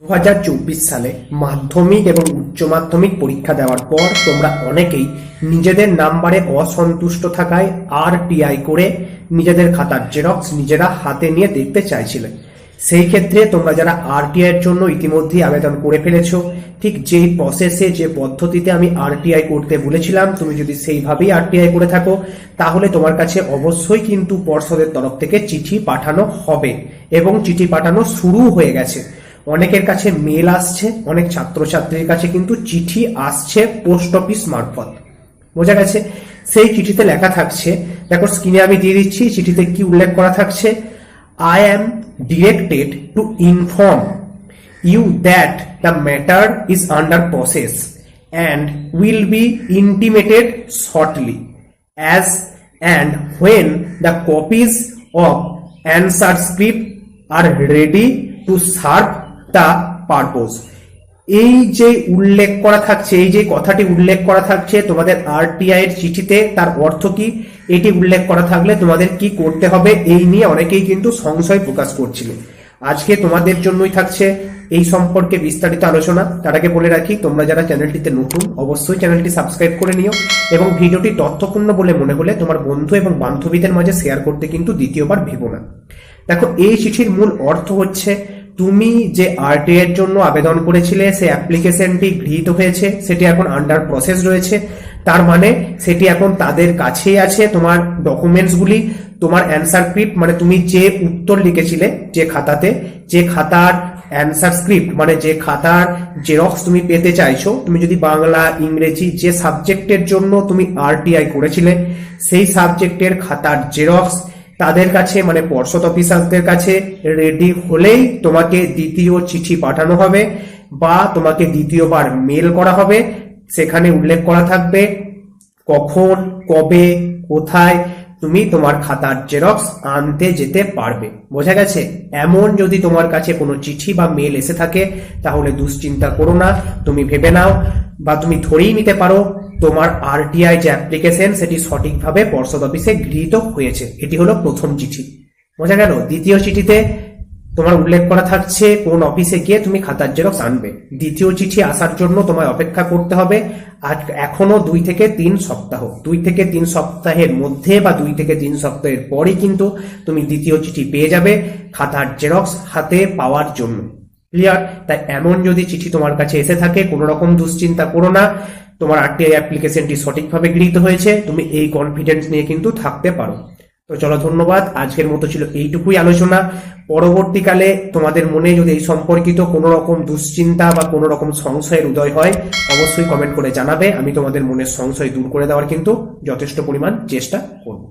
2024 সালে মাধ্যমিক এবং উচ্চ মাধ্যমিক পরীক্ষা দেওয়ার পর তোমরা অনেকেই নিজেদের নাম্বারে অসন্তুষ্ট থাকায় RTI করে নিজেদের খাতার জেরক্স নিজেরা হাতে নিয়ে দেখতে চাইছিলে। সেই ক্ষেত্রে তোমরা যারা RTI এর জন্য ইতিমধ্যেই আবেদন করে ফেলেছো, ঠিক যেই প্রসেসে যে পদ্ধতিতে আমি RTI করতে বলেছিলাম, তুমি যদি সেইভাবেই RTI করে থাকো তাহলে তোমার কাছে অবশ্যই কিন্তু পর্ষদের তরফ থেকে চিঠি পাঠানো হবে এবং চিঠি পাঠানো শুরু হয়ে গেছে। অনেকের কাছে মেল আসছে, অনেক ছাত্রছাত্রীর কাছে কিন্তু চিঠি আসছে পোস্ট অফিস মারফত। বোঝা গেছে? সেই চিঠিতে লেখা থাকছে, দেখো স্ক্রিনে আমি দিয়ে দিচ্ছি, চিঠিতে কি উল্লেখ করা থাকছে, I am directed to inform you that the matter is under process and will be intimated shortly as and when the copies of answer script are ready to serve the purpose। এই যে উল্লেখ করা থাকছে, এই যে কথাটি উল্লেখ করা থাকছে তোমাদের RTI এর চিঠিতে, তার অর্থ কি? এটি উল্লেখ করা থাকলে তোমাদের কি করতে হবে এই নিয়ে অনেকেই কিন্তু সংশয় প্রকাশ করছিল। আজকে তোমাদের জন্যই থাকছে এই সম্পর্কে বিস্তারিত আলোচনা। তার আগে বলে রাখি, তোমরা যারা চ্যানেলটিতে নতুন অবশ্যই চ্যানেলটি সাবস্ক্রাইব করে নিও এবং ভিডিওটি তথ্যপূর্ণ বলে মনে হলে তোমার বন্ধু এবং বান্ধবীদের মাঝে শেয়ার করতে কিন্তু দ্বিতীয়বার ভেবো না। দেখো, এই চিঠির মূল অর্থ হচ্ছে, তুমি যে RTI এর জন্য আবেদন করেছিলে সেই অ্যাপ্লিকেশনটি গৃহীত হয়েছে, সেটি এখন আন্ডার প্রসেস রয়েছে। তার মানে সেটি এখন তাদের কাছেই আছে। তোমার ডকুমেন্টসগুলি, তোমার অ্যান্সার স্ক্রিপ্ট মানে তুমি যে উত্তর লিখেছিলে যে খাতাতে, যে খাতার অ্যান্সার স্ক্রিপ্ট মানে যে খাতার জেরক্স তুমি পেতে চাইছো, তুমি যদি বাংলা, ইংরেজি যে সাবজেক্টের জন্য তুমি RTI করেছিলে সেই সাবজেক্টের খাতার জেরক্স তাদের কাছে মানে পর্ষদ অফিসারদের কাছে রেডি হলেই তোমাকে দ্বিতীয় চিঠি পাঠানো হবে বা তোমাকে দ্বিতীয়বার মেল করা হবে। সেখানে উল্লেখ করা থাকবে কখন, কবে, কোথায় তুমি তোমার খাতার জেরক্স আনতে যেতে পারবে। বোঝা গেছে? এমন যদি তোমার কাছে কোনো চিঠি বা মেল এসে থাকে তাহলে দুশ্চিন্তা করো না, তুমি ভেবে নাও বা তুমি ধরেই নিতে পারো তোমার RTI যে অ্যাপ্লিকেশন সেটি সঠিকভাবে পর্ষদ অফিসে গৃহীত হয়েছে। এটি হলো প্রথম চিঠি। বোঝা গেল? দ্বিতীয় চিঠিতে তোমার উল্লেখ করা থাকছে কোন অফিসে গিয়ে তুমি খাতার জেরক্স আনবে। দ্বিতীয় চিঠি আসার জন্য তোমায় অপেক্ষা করতে হবে আর এখনো 2 থেকে 3 সপ্তাহ। 2 থেকে 3 সপ্তাহের মধ্যে বা 2 থেকে 3 সপ্তাহের পরেই কিন্তু তুমি দ্বিতীয় চিঠি পেয়ে যাবে খাতার জেরক্স হাতে পাওয়ার জন্য। ক্লিয়ার? তাই এমন যদি চিঠি তোমার কাছে এসে থাকে, কোনো রকম দুশ্চিন্তা করো না, তোমার RTI অ্যাপ্লিকেশনটি সঠিকভাবে গৃহীত হয়েছে, তুমি এই কনফিডেন্স নিয়ে কিন্তু থাকতে পারো। তো চলো, ধন্যবাদ। আজকের মতো ছিল এইটুকুই আলোচনা। পরবর্তীকালে তোমাদের মনে যদি এই সম্পর্কিত কোনো রকম দুশ্চিন্তা বা কোনো রকম সংশয়ের উদয় হয় অবশ্যই কমেন্ট করে জানাবে। আমি তোমাদের মনের সংশয় দূর করে দেওয়ার কিন্তু যথেষ্ট পরিমাণ চেষ্টা করব।